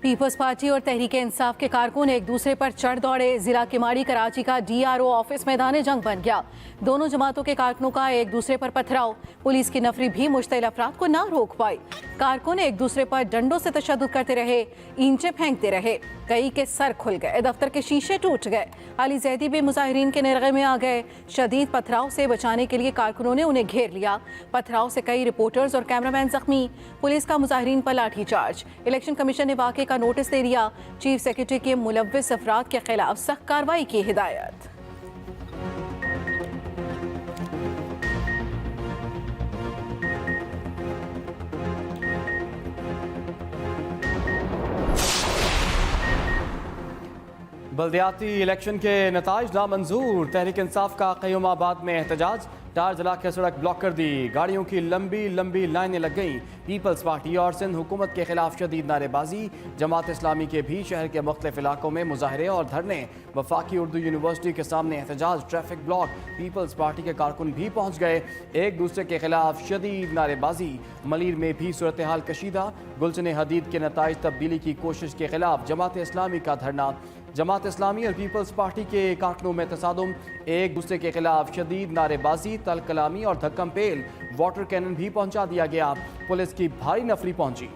Peoples party और तहरीके इंसाफ के कारकुन एक दूसरे पर चढ़ दौड़े। जिला किमाड़ी कराची का DRO ऑफिस मैदान जंग बन गया। दोनों जमातों के कारकुनों का एक दूसरे पर पथराव। पुलिस की नफरी भी मुश्तिल अफराद को ना रोक पाई। कारकुन एक दूसरे पर डंडों से तशद्दुद करते रहे, ईंटें फेंकते रहे। कई के सर खुल गए, दफ्तर के शीशे टूट गए। अली जैदी भी मुजाहिरीन के निरगे में आ गए। शदीद पथराव से बचाने के लिए कारकुनों ने उन्हें घेर लिया। पथराव से कई रिपोर्टर्स और कैमरामैन जख्मी। पुलिस का मुजाहिरीन पर लाठीचार्ज। इलेक्शन कमीशन ने वाक़े का नोटिस दे दिया। चीफ सेक्रेटरी के मुलव्विस अफराद के खिलाफ सख्त कार्रवाई की हिदायत। बल्दियाती इलेक्शन के नताइज नामंजूर। तहरीक इंसाफ का क़य्यूमाबाद में एहतजाज। टार जला के सड़क ब्लॉक कर दी। गाड़ियों की लंबी लंबी लाइनें लग गईं। पीपल्स पार्टी और सिंध हुकूमत के खिलाफ शदीद नारेबाजी। जमात इस्लामी के भी शहर के मुख्तलिफ इलाकों में मुजाहरे और धरने। वफाकी उर्दू यूनिवर्सिटी के सामने एहतजाज, ट्रैफिक ब्लॉक। पीपल्स पार्टी के कारकुन भी पहुंच गए। एक दूसरे के खिलाफ शदीद नारेबाजी। मलीर में भी सूरत हाल कशीदा। गुलशन हदीद के नताइज तब्दीली की कोशिश के खिलाफ जमात इस्लामी का धरना। जमात इस्लामी और पीपल्स पार्टी के कारकुनों में तसादुम। एक दूसरे के खिलाफ शदीद नारेबाजी, तल कलामी और धक्कम पेल। वाटर कैनन भी पहुंचा दिया गया। पुलिस की भारी नफरी पहुंची।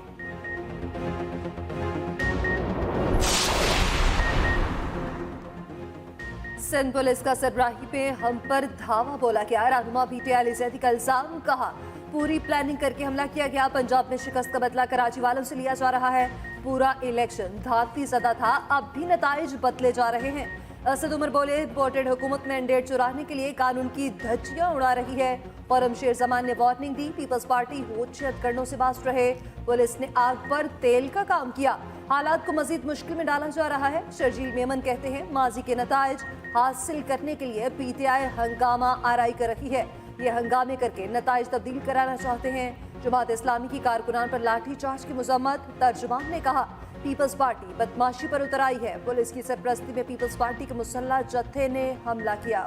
सिंध पुलिस का सरबराही पे हम पर धावा बोला गया। रहनुमा PTI अली जैदी का इल्जाम, कहा पूरी प्लानिंग करके हमला किया गया। पंजाब में शिकस्त का बदला कराची वालों से लिया जा रहा है। पूरा इलेक्शन धाकती सदा था, अब भी नताइज बदले जा रहे हैं। असद उमर बोले, वोटेड हुकूमत मैंडेट चुराने के लिए कानून की धज्जियां उड़ा रही है। परम शेर जमान ने वार्निंग दी। पीपल्स पार्टी होश हथकंडों से बाज रहे। पुलिस ने आग पर तेल का काम किया। हालात को मजीद मुश्किल में डाला जा रहा है। शर्जील मेमन कहते हैं, माजी के नताइज हासिल करने के लिए PTI हंगामा आराई कर रही है। ये हंगामे करके नताइज तब्दील कराना चाहते हैं। जमात इस्लामी की कारकुनान पर लाठी चार्ज की मजम्मत। तर्जुमान ने कहा, पीपल्स पार्टी बदमाशी पर उतर आई है। पुलिस की सरपरस्ती में पीपल्स पार्टी के मुसल्लह जत्थे ने हमला किया।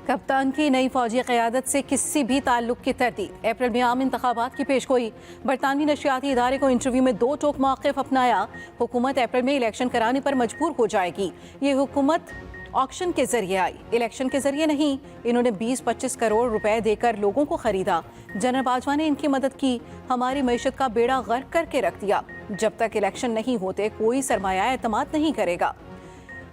कप्तान की नई फौजी क़यादत से किसी भी ताल्लुक की तरदीद। अप्रैल में आम इंतखाबात की पेशगोई। बरतानवी नशियाती इदारे को इंटरव्यू में 2 टोक मौक़िफ़ अपनाया। हुकूमत अप्रैल में इलेक्शन कराने पर मजबूर हो जाएगी। ये हुकूमत ऑक्शन के जरिए आई, इलेक्शन के जरिए नहीं। इन्होंने 20-25 करोड़ रुपए देकर लोगों को खरीदा। जनरल बाजवा ने इनकी मदद की। हमारी मईशत का बेड़ा गर्क करके रख दिया। जब तक इलेक्शन नहीं होते कोई सरमाया एतमाद नहीं करेगा।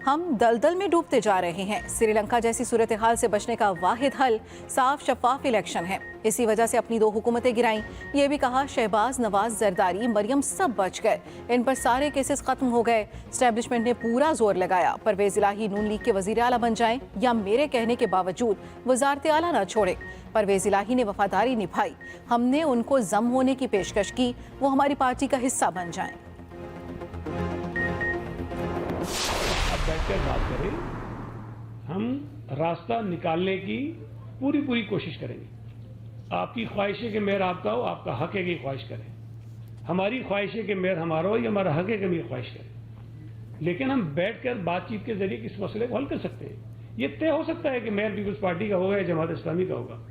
हम दलदल में डूबते जा रहे हैं। श्रीलंका जैसी सूरत हाल से बचने का वाहिद हल साफ शफाफ इलेक्शन है। इसी वजह से अपनी 2 हुकूमतें गिराईं। ये भी कहा, शहबाज, नवाज, जरदारी, मरियम सब बच गए। इन पर सारे केसेस खत्म हो गए। एस्टेब्लिशमेंट ने पूरा जोर लगाया। परवेज इलाही नून लीग के वजीर आला बन जाएं या मेरे कहने के बावजूद वजारत आला ना छोड़े। परवेज इलाही ने वफादारी निभाई। हमने उनको जम होने की पेशकश की, वो हमारी पार्टी का हिस्सा बन जाएं। बैठकर बात करें, हम रास्ता निकालने की पूरी कोशिश करेंगे। आपकी ख्वाहिश है कि मेयर आपका हो, आपका हक है कि ख्वाहिश करें। हमारी ख्वाहिश है कि मेयर हमारा हो, या हमारा हक है कि हम ये ख्वाहिश करें। लेकिन हम बैठकर बातचीत के जरिए किस मसले को हल कर सकते हैं। ये तय हो सकता है कि मेयर पीपल्स पार्टी का होगा या जमात इस्लामी का होगा।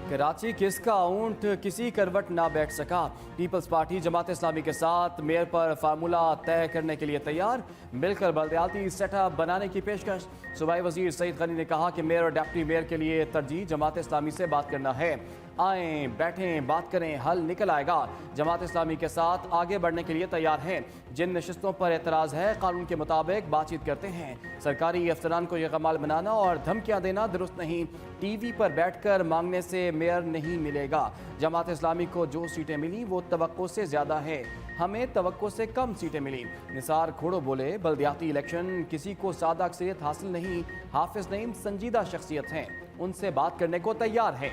कराची किसका ऊंट किसी करवट ना बैठ सका। पीपल्स पार्टी जमात इस्लामी के साथ मेयर पर फार्मूला तय करने के लिए तैयार। मिलकर बल्दियाती सेटअप बनाने की पेशकश। सूबाई वजीर सईद गनी ने कहा कि मेयर और डिप्टी मेयर के लिए तरजीह जमात इस्लामी से बात करना है। आएँ, बैठें, बात करें, हल निकल आएगा। जमात इस्लामी के साथ आगे बढ़ने के लिए तैयार हैं। जिन नशिस्तों पर एतराज़ है, कानून के मुताबिक बातचीत करते हैं। सरकारी अफसरान को यकमाल बनाना और धमकियाँ देना दुरुस्त नहीं। TV पर बैठकर मांगने से मेयर नहीं मिलेगा। जमात इस्लामी को जो सीटें मिली वो तवक्को से ज़्यादा है, हमें तवक्को से कम सीटें मिली। निसार खोड़ो बोले, बल्दियाती इलेक्शन किसी को सादा अक्सरियत हासिल नहीं। हाफिज नईम संजीदा शख्सियत हैं, उनसे बात करने को तैयार है।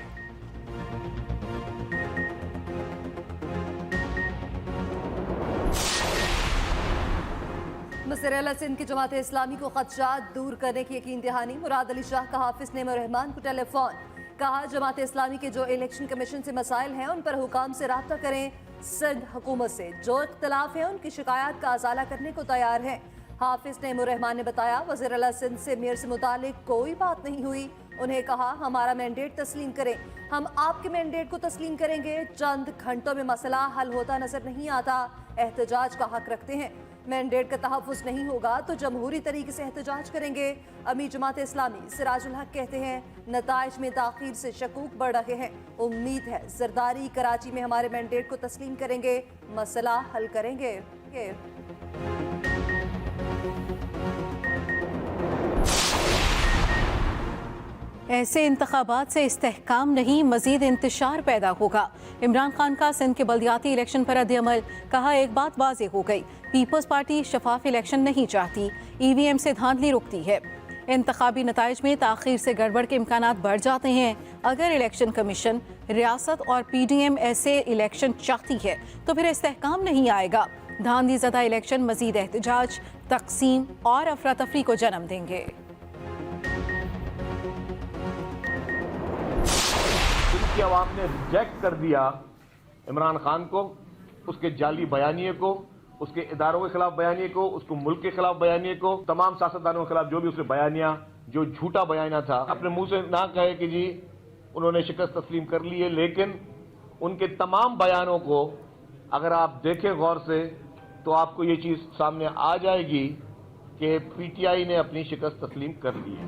मसर अला सिंध की जमात इस्लामी को खदशात दूर करने की यकीन दहानी। मुराद अली शाह का हाफिज नेम रहमान को टेलीफोन। कहा, जमात इस्लामी के जो इलेक्शन कमीशन से मसाइल हैं उन पर हुकाम से राब्ता करें। सिंध हुकूमत से जो इख्तलाफ है उनकी शिकायत का अजाला करने को तैयार है। हाफिज नेम रहमान ने बताया, वज़ीर आला सिंध से मेयर से मुतालिक कोई बात नहीं हुई। उन्हें कहा, हमारा मैंडेट तस्लीम करें, हम आपके मैंडेट को तस्लीम करेंगे। चंद घंटों में मसला हल होता नजर नहीं आता। एहतजाज का हक रखते हैं। मैंडेट का तहफ़्फ़ुज़ नहीं होगा तो जमहूरी तरीके से एहतजाज करेंगे। अमीर जमात इस्लामी सिराजुल हक कहते हैं, नताइज में ताख़ीर से शकूक बढ़ रहे हैं। उम्मीद है जरदारी कराची में हमारे मैंडेट को तस्लीम करेंगे, मसला हल करेंगे। ऐसे इंतखाबात से इस्तेहकाम नहीं, मजीद इंतशार पैदा होगा। इमरान खान का सिंध के बल्दियाती इलेक्शन पर रद्द-ए-अमल। कहा, एक बात वाज़ेह हो गई, पीपल्स पार्टी शफाफ इलेक्शन नहीं चाहती, EVM से धांधली रुकती है। इंतखाबी नताइज में ताख़ीर से गड़बड़ के इम्कानात बढ़ जाते हैं। अगर इलेक्शन कमीशन, रियासत और PDM ऐसे इलेक्शन चाहती है तो फिर इस्तेहकाम नहीं आएगा। धांधली ज़दा इलेक्शन मजीद एहतजाज, तकसीम और अफरा तफरी को जन्म देंगे। की आवाम ने रिजेक्ट कर दिया इमरान खान को, उसके जाली बयानिए को, उसके इदारों के खिलाफ बयानिए को, उसको मुल्क के खिलाफ बयानिए को, तमाम सियासतदानों के खिलाफ जो भी उसने बयानिया, जो झूठा बयानिया था। अपने मुंह से ना कहे कि जी उन्होंने शिकस्त तस्लीम कर ली है, लेकिन उनके तमाम बयानों को अगर आप देखें गौर से तो आपको ये चीज सामने आ जाएगी कि PTI ने अपनी शिकस्त तस्लीम कर ली है।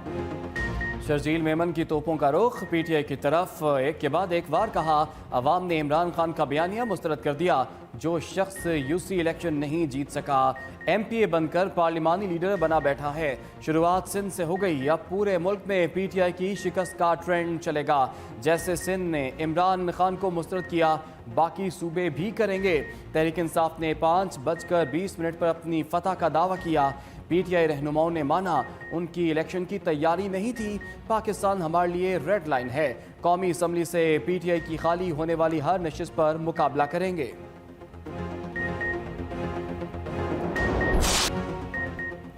शर्जील मेमन की तोपों का रुख PTI की तरफ। एक के बाद एक बार कहा, अवाम ने इमरान खान का बयानिया मुस्तरद कर दिया। जो शख्स UC इलेक्शन नहीं जीत सका, MPA बनकर पार्लिमानी लीडर बना बैठा है। शुरुआत सिंध से हो गई, अब पूरे मुल्क में PTI की शिकस्त का ट्रेंड चलेगा। जैसे सिंध ने इमरान खान को मुस्तरद किया, बाकी सूबे भी करेंगे। तहरीक इंसाफ ने 5:20 पर अपनी फतह का दावा किया। PTI रहनुमाओं ने माना उनकी इलेक्शन की तैयारी नहीं थी। पाकिस्तान हमारे लिए रेड लाइन है। कौमी असम्बली से PTI की खाली होने वाली हर नशिस्त पर मुकाबला करेंगे।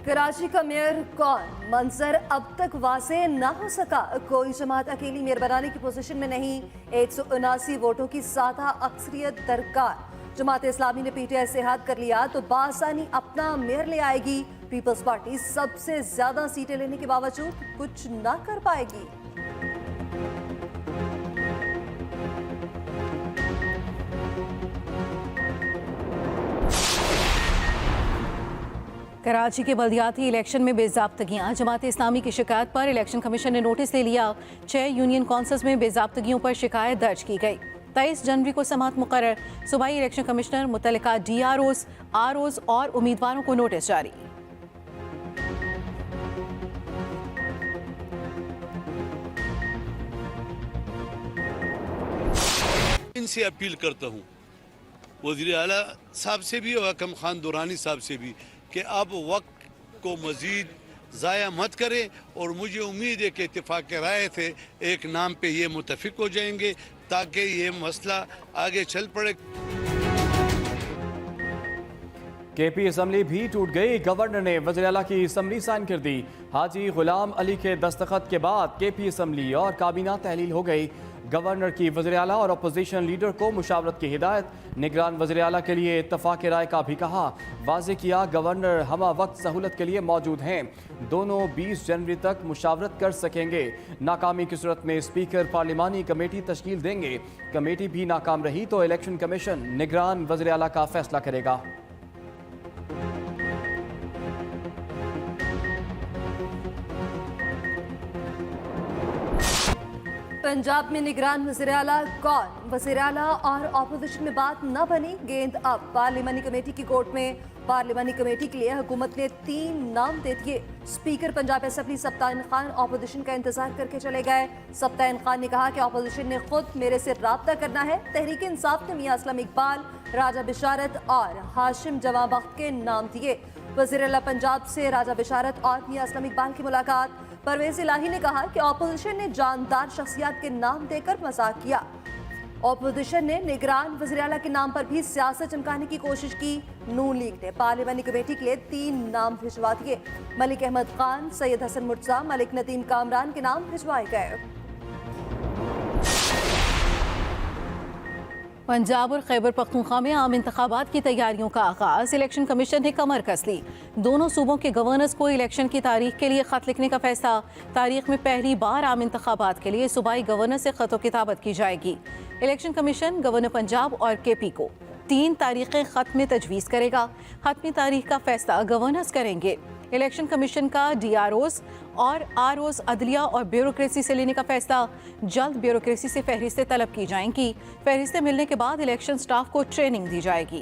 कराची का मेयर कौन, मंजर अब तक वाज़ेह ना हो सका। कोई जमात अकेली मेयर बनाने की पोजीशन में नहीं। 179 वोटों की सादा अक्सरियत दरकार। जमात इस्लामी ने PTI से हाथ कर लिया तो बासानी अपना मेयर ले आएगी। पीपल्स पार्टी सबसे ज्यादा सीटें लेने के बावजूद कुछ ना कर पाएगी। कराची के बल्दियाती इलेक्शन में बेज़ाब्तगियां। जमात इस्लामी की शिकायत पर इलेक्शन कमीशन ने नोटिस ले लिया। 6 यूनियन कौंसल्स में बेज़ाब्तगियों पर शिकायत दर्ज की गई। 23 जनवरी को समाअत मुकर्रर। सूबाई इलेक्शन कमिश्नर मुतल्लिका DROs, ROs और उम्मीदवारों को नोटिस जारी। इनसे अपील करता हूँ वज़ीर आला साहब से भी और हकम खान दुरानी साहब से भी कि अब वक्त को मज़ीद ज़ाया मत करें। और मुझे उम्मीद है कि इत्तेफाक राय से एक नाम पे ये मुतफिक हो जाएंगे ताकि ये मसला आगे चल पड़े। KP असम्बली भी टूट गई। गवर्नर ने वज़ीर आला की असम्बली साइन कर दी। हाजी गुलाम अली के दस्तखत के बाद KP असम्बली और काबीना तहलील हो गई। गवर्नर की वज़ीर आला और अपोजिशन लीडर को मुशावरत की हिदायत। निगरान वज़ीर आला के लिए इत्तफाक राय का भी कहा। वाज़े किया गवर्नर हमा वक्त सहूलत के लिए मौजूद हैं। दोनों 20 जनवरी तक मुशावरत कर सकेंगे। नाकामी की सूरत में स्पीकर पार्लिमानी कमेटी तश्कील देंगे। कमेटी भी नाकाम रही तो इलेक्शन कमीशन निगरान वज़ीर आला का फैसला करेगा। पंजाब में निगरान वज़ीर आला कौन, वज़ीर आला और अपोजिशन में बात न बनी। गेंद अब पार्लिमानी कमेटी की कोर्ट में। पार्लिमानी कमेटी के लिए हुकूमत ने 3 नाम दे दिए। Speaker Punjab assembly Sibtain Khan opposition का इंतजार करके चले गए। सब्ताइन खान ने कहा कि अपोजिशन ने खुद मेरे से राब्ता करना है। तहरीक इंसाफ ने मियां असलम इकबाल, राजा बिशारत और हाशिम जवां बख्त के नाम दिए। वज़ीर आला पंजाब से राजा बिशारत और मियां असलम इकबाल की मुलाकात। परवेज इलाही ने कहा कि अपोजिशन ने जानदार शख्सियत के नाम देकर मजाक किया। अपोजिशन ने निगरान वज़ीर आला के नाम पर भी सियासत चमकाने की कोशिश की। नून लीग ने पार्लिमानी कमेटी के लिए 3 नाम भिजवा दिए। मलिक अहमद खान, सैयद हसन मुर्तज़ा, मलिक नदीम कामरान के नाम भिजवाए गए। पंजाब और खैबर पख्तूनख्वा में आम इंतखाबात की तैयारियों का आगाज। इलेक्शन कमीशन ने कमर कस ली। दोनों सूबों के गवर्नर्स को इलेक्शन की तारीख के लिए खत लिखने का फैसला। तारीख में पहली बार आम इंतखाबात के लिए सूबाई गवर्नर से खत किताबत की जाएगी। इलेक्शन कमीशन गवर्नर पंजाब और केपी को 3 तारीखें खत में तजवीज़ करेगा। हतमी तारीख का फैसला गवर्नर्स करेंगे। इलेक्शन कमीशन का डीआरओज और आरओज अदलिया और ब्यूरोक्रेसी से लेने का फैसला। जल्द ब्यूरोक्रेसी से फहरिस्तें तलब की जाएंगी। फहरिस्तें मिलने के बाद इलेक्शन स्टाफ को ट्रेनिंग दी जाएगी।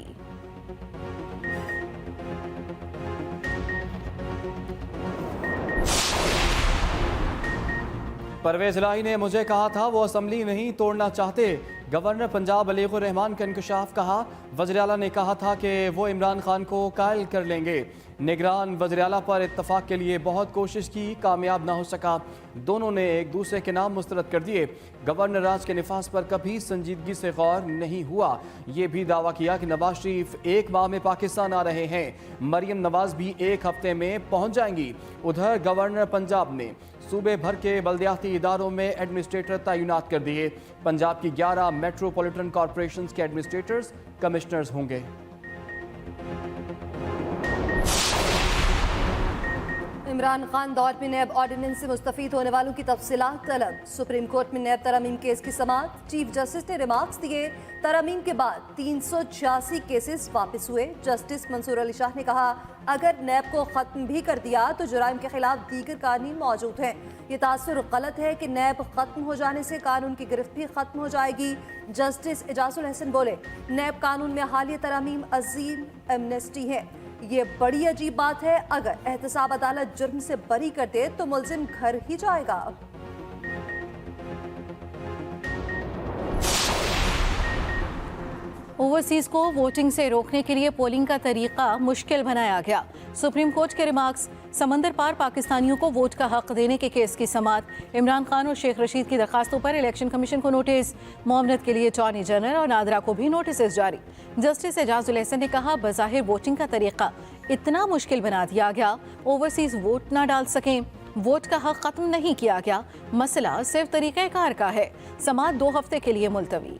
परवेज इलाही ने मुझे कहा था वो असम्बली नहीं तोड़ना चाहते। गवर्नर पंजाब अलीकुर रहमान का इंकशाफ। कहा वज़ीर आला ने कहा था कि वो इमरान खान को कायल कर लेंगे। निगरान वज़ीर आला पर इत्तफाक के लिए बहुत कोशिश की, कामयाब ना हो सका। दोनों ने एक दूसरे के नाम मुस्तरद कर दिए। गवर्नर राज के निफाज पर कभी संजीदगी से गौर नहीं हुआ। ये भी दावा किया कि नवाज शरीफ 1 माह में पाकिस्तान आ रहे हैं। मरियम नवाज भी 1 हफ्ते में पहुंच जाएंगी। उधर गवर्नर पंजाब ने सूबे भर के बल्दियाती इदारों में एडमिनिस्ट्रेटर तैनात कर दिए। पंजाब की 11 मेट्रोपॉलिटन कॉरपोरेशंस के एडमिनिस्ट्रेटर्स कमिश्नर्स होंगे। इमरान खान दौर में नैब ऑर्डिनेंस से मुस्तफीद होने वालों की तफसीलात तलब। सुप्रीम कोर्ट में नैब तरमीम केस की समाअत। चीफ जस्टिस ने रिमार्क्स दिए। तरमीम के बाद 386 केसेस वापस हुए। जस्टिस मंसूर अली शाह ने कहा अगर नैब को ख़त्म भी कर दिया तो जुराइम के खिलाफ दीगर कानून मौजूद हैं। ये तासुर गलत है कि नैब ख़त्म हो जाने से कानून की गिरफ्त भी ख़त्म हो जाएगी। जस्टिस एजाजुल हसन बोले नैब कानून में हालिया तरमीम अजीम एमनेस्टी है। ये बड़ी अजीब बात है। अगर एहतसाब अदालत जुर्म से बरी कर दे तो मुल्जिम घर ही जाएगा। ओवरसीज को वोटिंग से रोकने के लिए पोलिंग का तरीका मुश्किल बनाया गया। सुप्रीम कोर्ट के रिमार्क्स। समंदर पार पाकिस्तानियों को वोट का हक देने के केस की समाअत। इमरान खान और शेख रशीद की दरखास्तों पर इलेक्शन कमीशन को नोटिस। मुआवनत के लिए अटॉर्नी जनरल और नादरा को भी नोटिस जारी। जस्टिस एजाजुल हसन ने कहा बज़ाहिर वोटिंग का तरीका इतना मुश्किल बना दिया गया ओवरसीज वोट ना डाल सकें। वोट का हक खत्म नहीं किया गया। मसला सिर्फ तरीक़ाकार का है। समाअत 2 हफ्ते के लिए मुलतवी।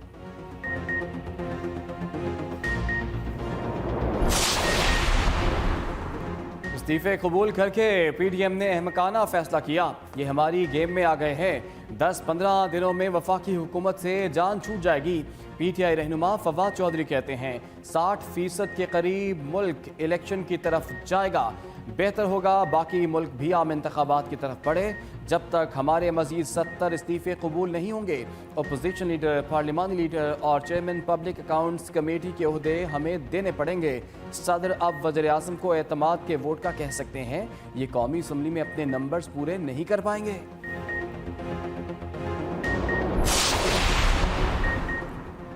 इस्तीफे कबूल करके पीडीएम ने अहमकाना फैसला किया। ये हमारी गेम में आ गए हैं। 10-15 दिनों में वफाकी हुकूमत से जान छूट जाएगी। पीटीआई रहनुमा फवाद चौधरी कहते हैं 60% के करीब मुल्क इलेक्शन की तरफ जाएगा। बेहतर होगा बाकी मुल्क भी आम इंतखाबात की तरफ बढ़े। जब तक हमारे मजीद 70 इस्तीफे कबूल नहीं होंगे अपोजिशन लीडर, पार्लिमानी लीडर और चेयरमैन पब्लिक अकाउंट्स कमेटी के ओहदे हमें देने पड़ेंगे। सदर अब वज़ीर आज़म को एतमाद के वोट का कह सकते हैं। ये कौमी असम्बली में अपने नंबर्स पूरे नहीं कर पाएंगे।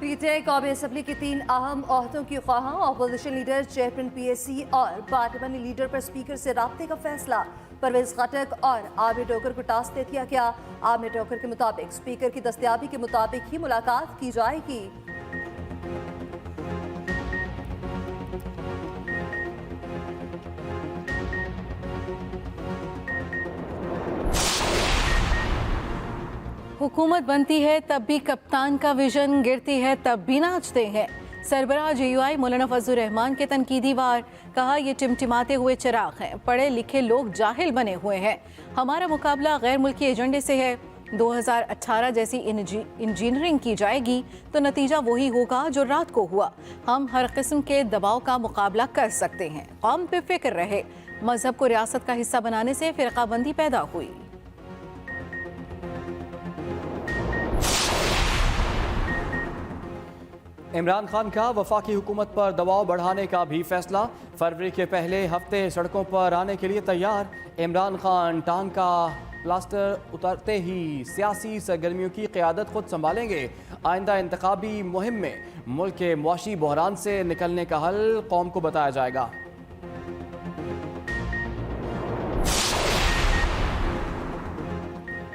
पीटीआई कौमी असम्बली की 3 अहम ओहदों की ख्वाहां अपोजिशन लीडर, चेयरमैन पीएसी और पार्लिमानी लीडर पर स्पीकर से राब्ते का फैसला। परवेज खटक और आमिर डोगर को टास्क दे दिया गया। आमिर डोगर के मुताबिक स्पीकर की दस्तयाबी के मुताबिक ही मुलाकात की जाएगी। हुकूमत बनती है तब भी कप्तान का विजन, गिरती है तब भी नाचते हैं। सरबराह जेयूआई मौलाना फजलुर रहमान के तनकीदी वार। कहा ये टिमटिमाते हुए चिराग हैं। पढ़े लिखे लोग जाहिल बने हुए हैं। हमारा मुकाबला गैर मुल्की एजेंडे से है। 2018 जैसी इंजीनियरिंग की जाएगी तो नतीजा वही होगा जो रात को हुआ। हम हर किस्म के दबाव का मुकाबला कर सकते हैं। कौम पे फिक्र रहे। मजहब को रियासत का हिस्सा बनाने से फिरकाबंदी पैदा हुई। इमरान खान का वफाकी हुकूमत पर दबाव बढ़ाने का भी फैसला। फरवरी के पहले हफ्ते सड़कों पर आने के लिए तैयार। इमरान खान टांग का प्लास्टर उतरते ही सियासी सरगर्मियों की क़यादत खुद संभालेंगे। आइंदा इंतखाबी मुहिम में मुल्क के मुआशी बहरान से निकलने का हल कौम को बताया जाएगा।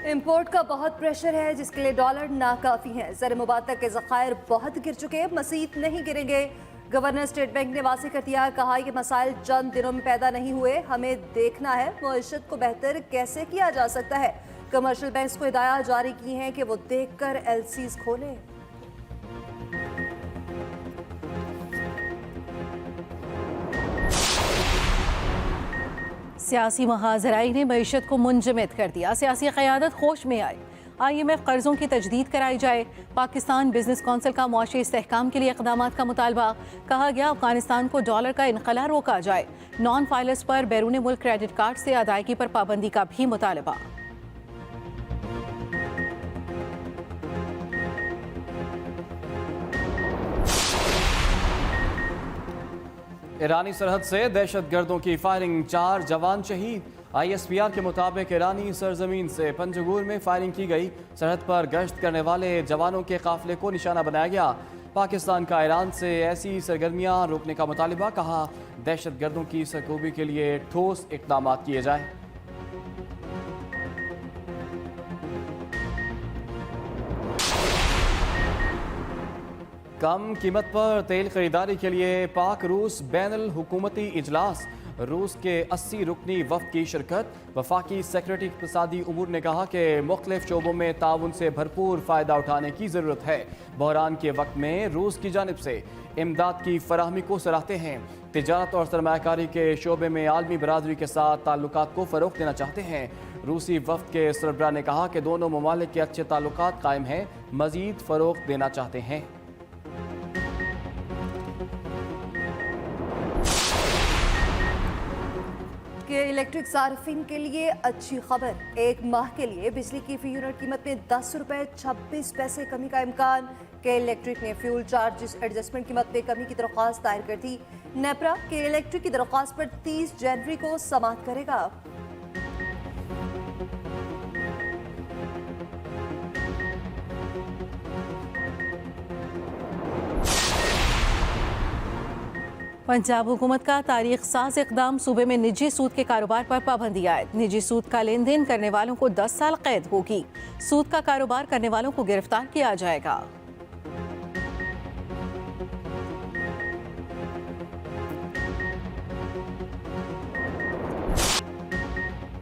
इंपोर्ट का बहुत प्रेशर है जिसके लिए डॉलर नाकाफी है। ज़र मुबारक के ज़खायर बहुत गिर चुके, मज़ीद नहीं गिरेंगे। गवर्नर स्टेट बैंक ने वाज़ेह कर दिया। कहा ये मसाइल चंद दिनों में पैदा नहीं हुए। हमें देखना है मईशत को बेहतर कैसे किया जा सकता है। कमर्शियल बैंक्स को हिदायत जारी की हैं कि वो देखकर एलसीज खोलें। सियासी महाजराई ने मईशत को मुंजमद कर दिया। सियासी क़यादत होश में आई। IMF कर्जों की तजदीद कराई जाए। पाकिस्तान बिजनेस कौंसिल का मुआशी इस्तेहकाम के लिए इक़दामात का मुतालबा। कहा गया अफगानिस्तान को डॉलर का इनखला रोका जाए। नॉन फाइलर्स पर बैरून मुल्क क्रेडिट कार्ड से अदायगी पर पाबंदी का भी मुतालबा। ईरानी सरहद से दहशतगर्दों की फायरिंग, 4 जवान शहीद। ISPR के मुताबिक ईरानी सरजमीन से पंजगुर में फायरिंग की गई। सरहद पर गश्त करने वाले जवानों के काफिले को निशाना बनाया गया। पाकिस्तान का ईरान से ऐसी सरगर्मियां रोकने का मुतालबा। कहा दहशतगर्दों की सरकोबी के लिए ठोस इक़दाम किए जाए। कम कीमत पर तेल खरीदारी के लिए पाक रूस बैनुल हुकूमती इजलास। रूस के 80 रुकनी वफ़द की शिरकत। वफाकी सेक्रेटरी इक़्तिसादी उमूर ने कहा कि मुख्तलिफ शोबों में ताउन से भरपूर फ़ायदा उठाने की ज़रूरत है। बहरान के वक्त में रूस की जानिब से इमदाद की फराहमी को सराहते हैं। तिजारत और सरमायाकारी के शोबे में आलमी बरादरी के साथ ताल्लुकात को फ़रोग़ देना चाहते हैं। रूसी वफ़द के सरबराह ने कहा कि दोनों ममालिक के अच्छे ताल्लुकात कायम हैं, मज़ीद फ़रोग़ देना चाहते हैं। के इलेक्ट्रिक सार्फिन के लिए अच्छी खबर। 1 माह के लिए बिजली की फी यूनिट कीमत में 10 रुपये 26 पैसे कमी का इम्कान। के इलेक्ट्रिक ने फ्यूल चार्ज एडजस्टमेंट कीमत में कमी की दरख्वास्त दायर कर दी। नेपरा के इलेक्ट्रिक की दरख्वास्त पर 30 जनवरी को समाअत करेगा। पंजाब हुकूमत का तारीख साज इक़दाम। सूबे में निजी सूद के कारोबार पर पाबंदी आयद। निजी सूद का लेन देन करने वालों को 10 साल कैद होगी। सूद का कारोबार करने वालों को गिरफ्तार किया जाएगा।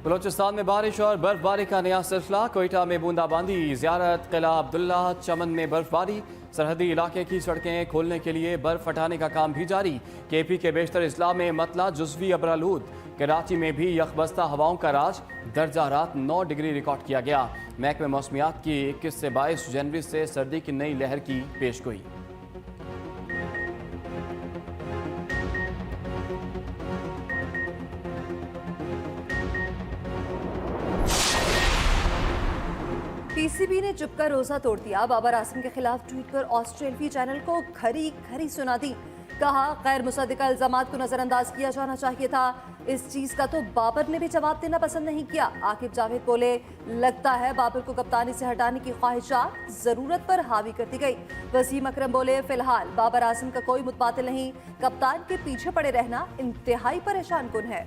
बलोचिस्तान में बारिश और बर्फबारी का नया सिलसिला। कोयटा में बूंदाबांदी। ज़ियारत किला अब्दुल्ला चमन में बर्फबारी। सरहदी इलाके की सड़कें खोलने के लिए बर्फ हटाने का काम भी जारी। KP के बेशतर इस्लाम में मतला जुज़वी अबरालूद। कराची में भी यकबस्ता हवाओं का राज। दर्जा रात 9 डिग्री रिकॉर्ड किया गया। महकमे मौसमियात की 21 से 22 जनवरी से सर्दी की नई लहर की पेशगोई। PCB ने चुपकर रोजा तोड़ दिया। बाबर आजम के खिलाफ ट्वीट पर ऑस्ट्रेलियाई चैनल को खरी खरी सुना दी। कहा गैर मुसद्दिक़ा इल्ज़ामात को नजरअंदाज किया जाना चाहिए था। इस चीज का तो बाबर ने भी जवाब देना पसंद नहीं किया। आकिब जावेद बोले, लगता है बाबर को कप्तानी से हटाने की ख्वाहिशात जरूरत पर हावी कर दी गई। वसीम अकरम बोले, फिलहाल बाबर आजम का कोई मुतबादिल नहीं। कप्तान के पीछे पड़े रहना इंतहाई परेशान कुन है।